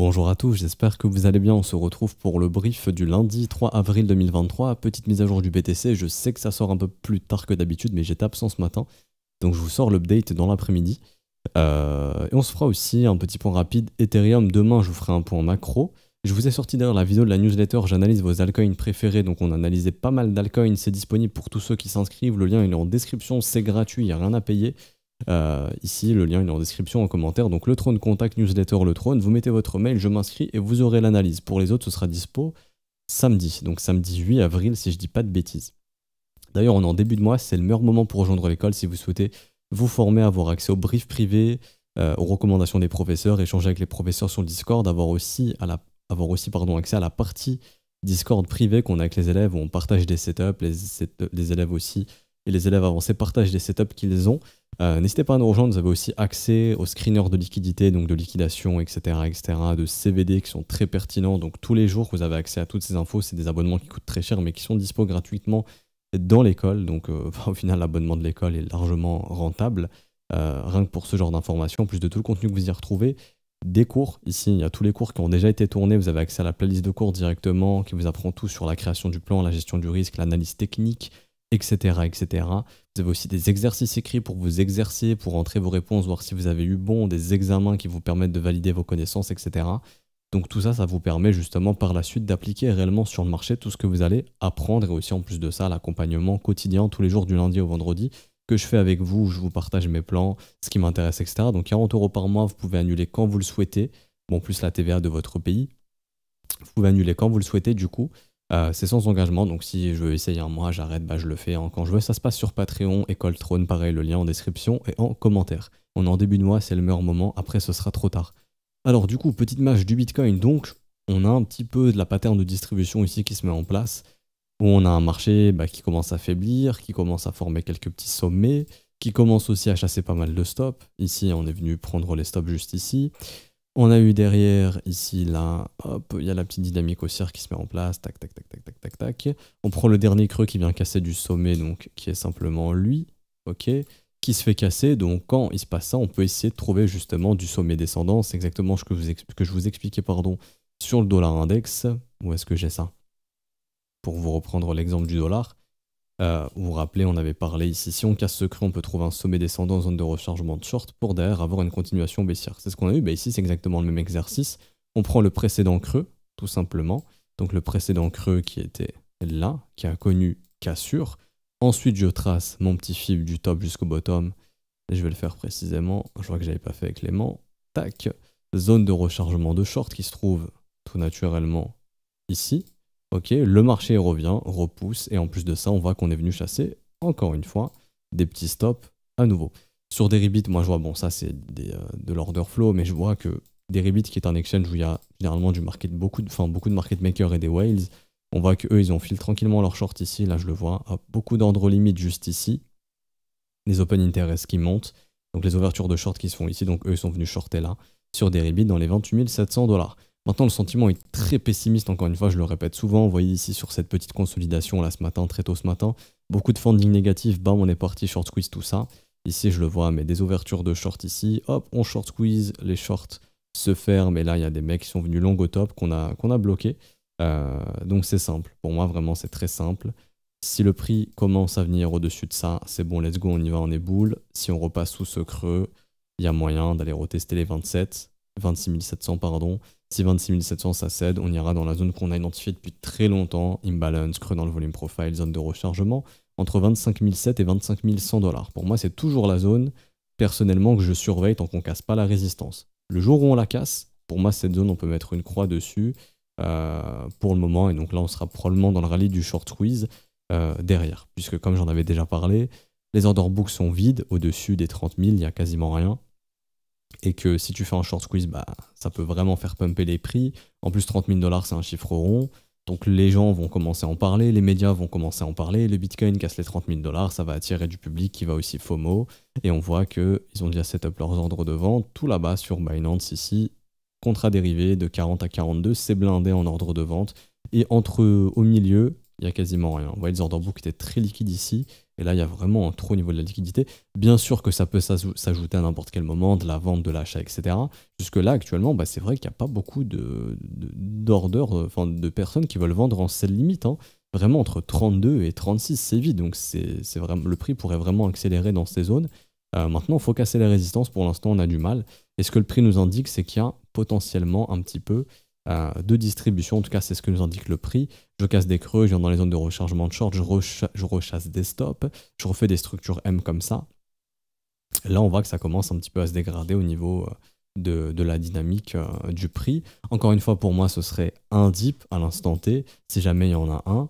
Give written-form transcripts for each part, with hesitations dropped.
Bonjour à tous, j'espère que vous allez bien. On se retrouve pour le brief du lundi 3 avril 2023. Petite mise à jour du BTC. Je sais que ça sort un peu plus tard que d'habitude, mais j'étais absent ce matin. Donc je vous sors l'update dans l'après-midi. Et on se fera aussi un petit point rapide. Ethereum, demain je vous ferai un point macro. Je vous ai sorti d'ailleurs la vidéo de la newsletter. J'analyse vos altcoins préférés. Donc on a analysé pas mal d'altcoins. C'est disponible pour tous ceux qui s'inscrivent. Le lien il est en description. C'est gratuit, il n'y a rien à payer. Ici, le lien il est en description, en commentaire. Donc le Trône Contact Newsletter, le Trône, vous mettez votre mail, je m'inscris et vous aurez l'analyse. Pour les autres, ce sera dispo samedi, donc samedi 8 avril si je dis pas de bêtises. D'ailleurs, on est en début de mois, c'est le meilleur moment pour rejoindre l'école si vous souhaitez vous former, avoir accès aux briefs privés, aux recommandations des professeurs, échanger avec les professeurs sur le Discord, avoir aussi accès à la partie Discord privée qu'on a avec les élèves où on partage des setups, les élèves aussi. Et les élèves avancés partagent des setups qu'ils ont. N'hésitez pas à nous rejoindre, vous avez aussi accès aux screeners de liquidité, donc de liquidation, etc., de CVD qui sont très pertinents. Donc tous les jours, vous avez accès à toutes ces infos. C'est des abonnements qui coûtent très cher, mais qui sont dispo gratuitement dans l'école. Donc au final, l'abonnement de l'école est largement rentable, rien que pour ce genre d'informations, en plus de tout le contenu que vous y retrouvez. Des cours, ici, il y a tous les cours qui ont déjà été tournés. Vous avez accès à la playlist de cours directement, qui vous apprend tout sur la création du plan, la gestion du risque, l'analyse technique, etc., etc. Vous avez aussi des exercices écrits pour vous exercer, pour entrer vos réponses, voir si vous avez eu bon, des examens qui vous permettent de valider vos connaissances, etc. Donc tout ça, ça vous permet justement par la suite d'appliquer réellement sur le marché tout ce que vous allez apprendre et aussi en plus de ça, l'accompagnement quotidien tous les jours du lundi au vendredi que je fais avec vous, où je vous partage mes plans, ce qui m'intéresse, etc. Donc 40 € par mois, vous pouvez annuler quand vous le souhaitez, bon plus la TVA de votre pays. Vous pouvez annuler quand vous le souhaitez du coup. C'est sans engagement, donc si je veux essayer un mois, j'arrête, je le fais quand je veux. Ça se passe sur Patreon, École Trône, pareil, le lien en description et en commentaire. On est en début de mois, c'est le meilleur moment, après ce sera trop tard. Alors du coup, petite image du Bitcoin, donc on a un petit peu de la pattern de distribution ici qui se met en place, où on a un marché qui commence à faiblir, qui commence à former quelques petits sommets, qui commence aussi à chasser pas mal de stops. Ici, on est venu prendre les stops juste ici. On a eu derrière, ici, là, hop, il y a la petite dynamique haussière qui se met en place, tac, tac, tac, tac, tac, tac, tac. On prend le dernier creux qui vient casser du sommet, donc qui est simplement lui, ok, qui se fait casser. Donc quand il se passe ça, on peut essayer de trouver justement du sommet descendant. C'est exactement ce que je vous expliquais, sur le dollar index. Où est-ce que j'ai ça? Pour vous reprendre l'exemple du dollar. Vous vous rappelez, on avait parlé ici, si on casse ce creux, on peut trouver un sommet descendant en zone de rechargement de short pour derrière avoir une continuation baissière. C'est ce qu'on a eu, ici c'est exactement le même exercice. On prend le précédent creux, tout simplement. Donc le précédent creux qui était là, qui a connu cassure. Ensuite je trace mon petit fil du top jusqu'au bottom. Et je vais le faire précisément, je vois que j'avais pas fait avec l'aimant. Tac, zone de rechargement de short qui se trouve tout naturellement ici. Ok, le marché revient, repousse, et en plus de ça, on voit qu'on est venu chasser, encore une fois, des petits stops à nouveau. Sur Deribit, moi je vois, bon ça c'est de l'order flow, mais je vois que Deribit qui est un exchange où il y a généralement beaucoup de market makers et des whales, on voit qu'eux ils ont filé tranquillement leur short ici, là je le vois, hop, beaucoup d'ordre limite juste ici, les open interest qui montent, donc les ouvertures de short qui se font ici, donc eux ils sont venus shorter là, sur Deribit dans les 28 700 $. Maintenant, le sentiment est très pessimiste, encore une fois, je le répète souvent. Vous voyez ici sur cette petite consolidation là ce matin, très tôt ce matin, beaucoup de funding négatif, bam, on est parti short squeeze tout ça. Ici, je le vois, mais des ouvertures de short ici, hop, on short squeeze, les shorts se ferment, et là, il y a des mecs qui sont venus long au top qu'on a bloqué. Donc c'est simple, pour moi, vraiment, c'est très simple. Si le prix commence à venir au-dessus de ça, c'est bon, let's go, on y va, on est boule. Si on repasse sous ce creux, il y a moyen d'aller retester les 26 700, pardon. Si 26 700 ça cède, on ira dans la zone qu'on a identifiée depuis très longtemps, imbalance, creux dans le volume profile, zone de rechargement, entre 25 700 et 25 100 $. Pour moi, c'est toujours la zone, personnellement, que je surveille tant qu'on ne casse pas la résistance. Le jour où on la casse, pour moi, cette zone, on peut mettre une croix dessus pour le moment, et donc là, on sera probablement dans le rallye du short squeeze derrière, puisque comme j'en avais déjà parlé, les order books sont vides, au-dessus des 30 000, il n'y a quasiment rien. Et que si tu fais un short squeeze, ça peut vraiment faire pumper les prix. En plus, 30 000 $, c'est un chiffre rond. Donc les gens vont commencer à en parler, les médias vont commencer à en parler. Le Bitcoin casse les 30 000 $, ça va attirer du public qui va aussi FOMO. Et on voit qu'ils ont déjà set up leurs ordres de vente. Tout là-bas sur Binance ici, contrat dérivé de 40 à 42, c'est blindé en ordre de vente. Et au milieu, il n'y a quasiment rien. Vous voyez, les order books étaient très liquides ici. Et là, il y a vraiment un trou au niveau de la liquidité. Bien sûr que ça peut s'ajouter à n'importe quel moment, de la vente, de l'achat, etc. Jusque-là, actuellement, bah, c'est vrai qu'il n'y a pas beaucoup d'orders, enfin de personnes qui veulent vendre en sell limite, hein. Vraiment, entre 32 et 36, c'est vide. Donc, vraiment, le prix pourrait vraiment accélérer dans ces zones. Maintenant, il faut casser les résistances. Pour l'instant, on a du mal. Et ce que le prix nous indique, c'est qu'il y a potentiellement un petit peu de distribution. En tout cas, c'est ce que nous indique le prix. Je casse des creux, je viens dans les zones de rechargement de short, je rechasse des stops, je refais des structures M comme ça. Là, on voit que ça commence un petit peu à se dégrader au niveau de la dynamique du prix. Encore une fois, pour moi, ce serait un dip à l'instant T, si jamais il y en a un.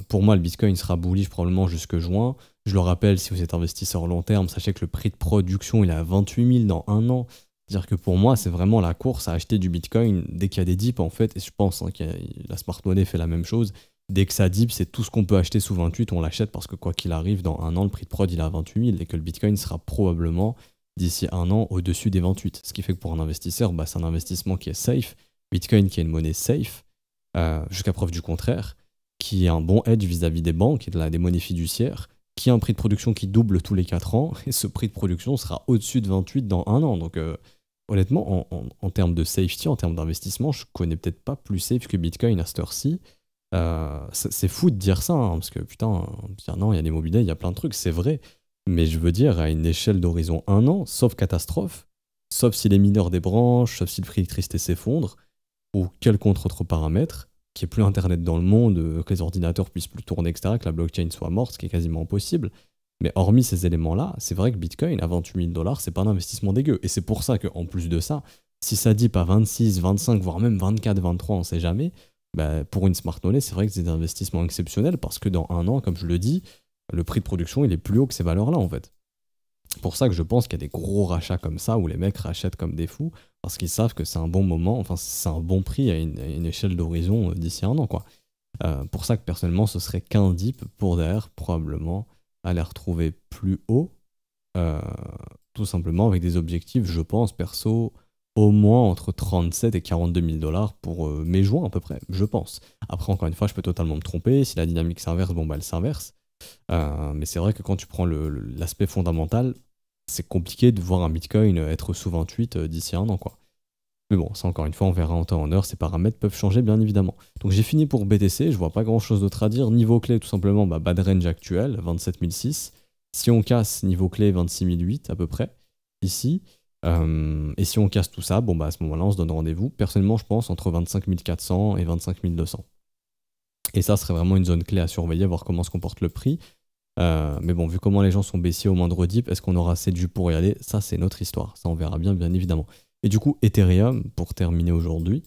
Pour moi, le Bitcoin sera bullish probablement jusque juin. Je le rappelle, si vous êtes investisseur long terme, sachez que le prix de production, il est à 28 000 dans un an. C'est-à-dire que pour moi, c'est vraiment la course à acheter du Bitcoin dès qu'il y a des dips, en fait. Et je pense que la smart money fait la même chose. Dès que ça dip, c'est tout ce qu'on peut acheter sous 28, on l'achète parce que quoi qu'il arrive, dans un an, le prix de prod, il est à 28 000 et que le Bitcoin sera probablement, d'ici un an, au-dessus des 28. Ce qui fait que pour un investisseur, bah, c'est un investissement qui est safe. Bitcoin qui est une monnaie safe, jusqu'à preuve du contraire, qui est un bon hedge vis-à-vis des banques et des monnaies fiduciaires, qui a un prix de production qui double tous les 4 ans, et ce prix de production sera au-dessus de 28 dans un an. Donc honnêtement, en termes de safety, en termes d'investissement, je connais peut-être pas plus safe que Bitcoin à cette heure-ci. C'est fou de dire ça, hein, parce que putain, dire non, il y a des mobiliers, il y a plein de trucs, c'est vrai. Mais je veux dire, à une échelle d'horizon un an, sauf catastrophe, sauf si les mineurs débranchent, sauf si le prix d'électricité s'effondre, ou quelconque autre paramètre, qu'il n'y ait plus Internet dans le monde, que les ordinateurs puissent plus tourner, etc., que la blockchain soit morte, ce qui est quasiment impossible. Mais hormis ces éléments-là, c'est vrai que Bitcoin à 28 000 $, c'est pas un investissement dégueu. Et c'est pour ça qu'en plus de ça, si ça dip à 26, 25, voire même 24, 23, on sait jamais, bah, pour une smart money, c'est vrai que c'est des investissements exceptionnels parce que dans un an, comme je le dis, le prix de production il est plus haut que ces valeurs-là en fait. C'est pour ça que je pense qu'il y a des gros rachats comme ça où les mecs rachètent comme des fous parce qu'ils savent que c'est un bon moment, enfin c'est un bon prix à une échelle d'horizon d'ici un an quoi. Pour ça que personnellement ce serait qu'un dip pour derrière probablement aller retrouver plus haut, tout simplement avec des objectifs, je pense perso, au moins entre 37 et 42 000 $ pour mai-juin à peu près, je pense. Après, encore une fois, je peux totalement me tromper. Si la dynamique s'inverse, bon bah elle s'inverse. Mais c'est vrai que quand tu prends l'aspect fondamental, c'est compliqué de voir un Bitcoin être sous 28 d'ici un an, quoi. Mais bon, ça encore une fois, on verra en temps en heure. Ces paramètres peuvent changer, bien évidemment. Donc j'ai fini pour BTC, je vois pas grand-chose d'autre à dire. Niveau clé, tout simplement, bah, bad range actuel, 27 006. Si on casse, niveau clé, 26 008 à peu près, ici. Et si on casse tout ça, bon bah à ce moment-là, on se donne rendez-vous. Personnellement, je pense entre 25 400 et 25 200. Et ça serait vraiment une zone clé à surveiller, voir comment se comporte le prix. Mais bon, vu comment les gens sont baissiers au moindre dip, est-ce qu'on aura assez de jus pour y aller? Ça, c'est notre histoire. Ça, on verra bien, bien évidemment. Et du coup, Ethereum, pour terminer aujourd'hui.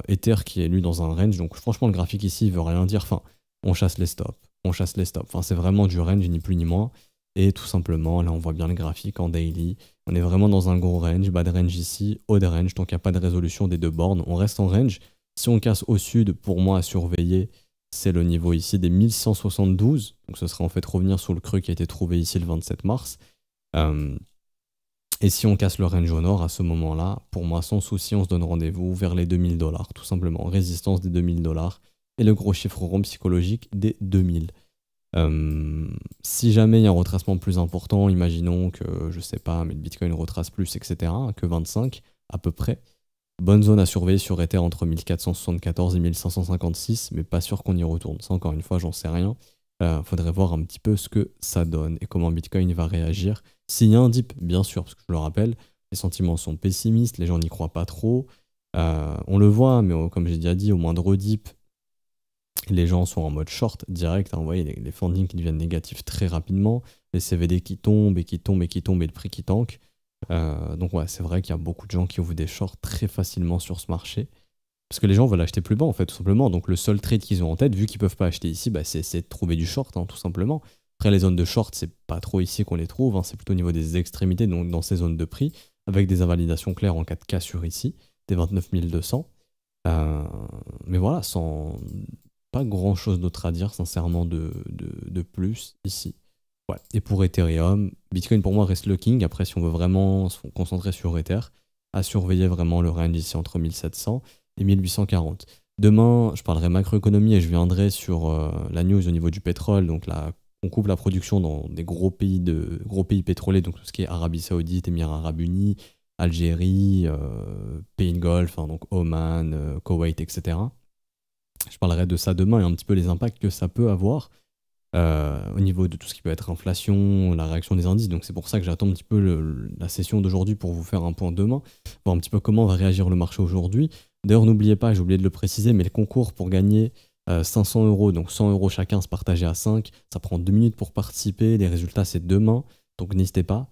Ether qui est lu dans un range. Donc franchement, le graphique ici, il veut rien dire. Enfin, on chasse les stops. On chasse les stops. Enfin, c'est vraiment du range, ni plus ni moins. Et tout simplement, là, on voit bien le graphique en daily. On est vraiment dans un gros range. Bas de range ici, haut de range. Donc, il n'y a pas de résolution des deux bornes. On reste en range. Si on casse au sud, pour moi, à surveiller, c'est le niveau ici des 1172. Donc, ce serait en fait revenir sur le creux qui a été trouvé ici le 27 mars. Et si on casse le range au nord, à ce moment-là, pour moi, sans souci, on se donne rendez-vous vers les 2000 $, tout simplement. Résistance des 2000 $. Et le gros chiffre rond psychologique des 2000. Si jamais il y a un retracement plus important, imaginons que, je sais pas, mais le Bitcoin retrace plus, etc., que 25 à peu près. Bonne zone à surveiller sur Ether entre 1474 et 1556, mais pas sûr qu'on y retourne. Ça, encore une fois, j'en sais rien. Faudrait voir un petit peu ce que ça donne et comment Bitcoin va réagir. S'il y a un dip, bien sûr, parce que je le rappelle, les sentiments sont pessimistes, les gens n'y croient pas trop. On le voit, mais comme j'ai déjà dit, au moindre dip, les gens sont en mode short direct, hein, vous voyez les fundings qui deviennent négatifs très rapidement, les CVD qui tombent et qui tombent et qui tombent et le prix qui tank. Donc ouais, c'est vrai qu'il y a beaucoup de gens qui ouvrent des shorts très facilement sur ce marché. Parce que les gens veulent acheter plus bas en fait, tout simplement. Donc le seul trade qu'ils ont en tête, vu qu'ils peuvent pas acheter ici, bah, c'est de trouver du short, hein, tout simplement. Après les zones de short, c'est pas trop ici qu'on les trouve, hein, c'est plutôt au niveau des extrémités, donc dans ces zones de prix, avec des invalidations claires en 4K sur ici, des 29 200. Mais voilà, sans pas grand chose d'autre à dire sincèrement de plus ici. Ouais. Et pour Ethereum, Bitcoin pour moi reste le king. Après, si on veut vraiment se concentrer sur Ether, à surveiller vraiment le range ici entre 1700 et 1840. Demain, je parlerai macroéconomie et je viendrai sur la news au niveau du pétrole, donc la on coupe la production dans des gros pays pétroliers, donc tout ce qui est Arabie Saoudite, Émirats Arabes Unis, Algérie, Pays de Golfe, hein, donc Oman, Koweït, etc. Je parlerai de ça demain et un petit peu les impacts que ça peut avoir au niveau de tout ce qui peut être inflation, la réaction des indices. Donc c'est pour ça que j'attends un petit peu la session d'aujourd'hui pour vous faire un point demain, voir un petit peu comment va réagir le marché aujourd'hui. D'ailleurs, n'oubliez pas, j'ai oublié de le préciser, mais le concours pour gagner 500 €, donc 100 € chacun se partager à 5, ça prend 2 minutes pour participer, les résultats c'est demain, donc n'hésitez pas.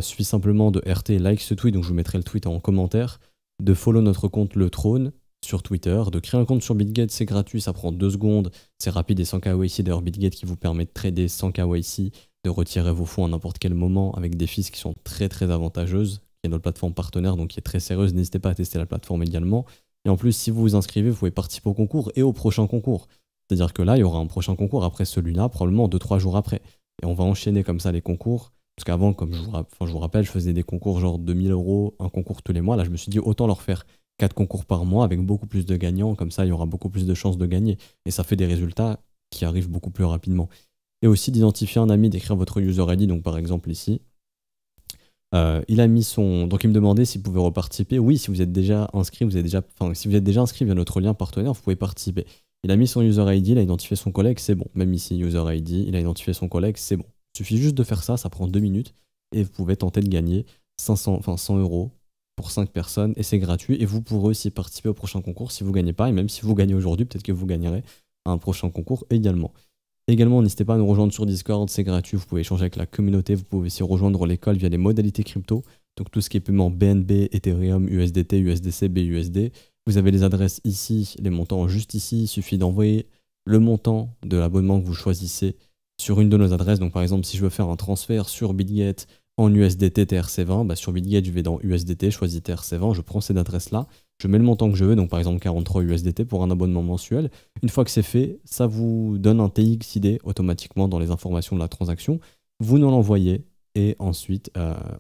Suffit simplement de RT like ce tweet, donc je vous mettrai le tweet en commentaire, de follow notre compte Le Trône sur Twitter, de créer un compte sur BitGet, c'est gratuit, ça prend 2 secondes, c'est rapide et sans KYC. D'ailleurs, BitGet qui vous permet de trader sans KYC, de retirer vos fonds à n'importe quel moment avec des fees qui sont très très avantageuses, qui est notre plateforme partenaire, donc qui est très sérieuse. N'hésitez pas à tester la plateforme également. Et en plus, si vous vous inscrivez, vous pouvez participer au concours et au prochain concours. C'est-à-dire que là, il y aura un prochain concours après celui-là, probablement 2-3 jours après. Et on va enchaîner comme ça les concours. Parce qu'avant, comme je vous rappelle, je faisais des concours genre 2000 €, un concours tous les mois. Là, je me suis dit, autant leur faire 4 concours par mois avec beaucoup plus de gagnants. Comme ça, il y aura beaucoup plus de chances de gagner. Et ça fait des résultats qui arrivent beaucoup plus rapidement. Et aussi d'identifier un ami, d'écrire votre user ID. Donc, par exemple, ici, il a mis son... Donc, il me demandait s'il pouvait reparticiper. Oui, si vous êtes déjà inscrit, si vous êtes déjà inscrit via notre lien partenaire, vous pouvez participer. Il a mis son user ID, il a identifié son collègue, c'est bon. Même ici, user ID, il a identifié son collègue, c'est bon. Il suffit juste de faire ça, ça prend 2 minutes et vous pouvez tenter de gagner 100 € pour 5 personnes et c'est gratuit. Et vous pourrez aussi participer au prochain concours si vous ne gagnez pas. Et même si vous gagnez aujourd'hui, peut-être que vous gagnerez à un prochain concours également. Également, n'hésitez pas à nous rejoindre sur Discord, c'est gratuit. Vous pouvez échanger avec la communauté, vous pouvez aussi rejoindre l'école via les modalités crypto. Donc tout ce qui est paiement BNB, Ethereum, USDT, USDC, BUSD. Vous avez les adresses ici, les montants juste ici. Il suffit d'envoyer le montant de l'abonnement que vous choisissez sur une de nos adresses. Donc par exemple, si je veux faire un transfert sur BitGet en USDT TRC20, bah sur BitGet, je vais dans USDT, je choisis TRC20, je prends cette adresse-là, je mets le montant que je veux, donc par exemple 43 USDT pour un abonnement mensuel. Une fois que c'est fait, ça vous donne un TXID automatiquement dans les informations de la transaction. Vous nous l'envoyez et ensuite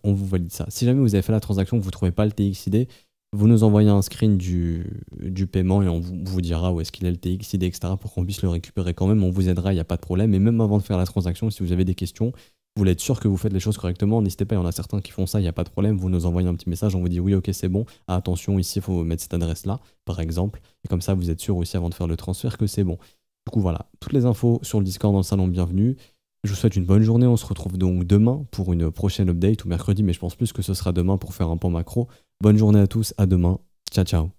on vous valide ça. Si jamais vous avez fait la transaction que vous ne trouvez pas le TXID, vous nous envoyez un screen du paiement et on vous dira où est-ce qu'il est le TXID, etc. pour qu'on puisse le récupérer quand même. On vous aidera, il n'y a pas de problème. Et même avant de faire la transaction, si vous avez des questions, vous voulez être sûr que vous faites les choses correctement, n'hésitez pas, il y en a certains qui font ça, il n'y a pas de problème. Vous nous envoyez un petit message, on vous dit oui, ok, c'est bon. Ah, attention, ici, il faut mettre cette adresse-là, par exemple. Et comme ça, vous êtes sûr aussi avant de faire le transfert que c'est bon. Du coup, voilà, toutes les infos sur le Discord dans le salon, bienvenue. Je vous souhaite une bonne journée. On se retrouve donc demain pour une prochaine update ou mercredi, mais je pense plus que ce sera demain pour faire un point macro. Bonne journée à tous, à demain. Ciao, ciao.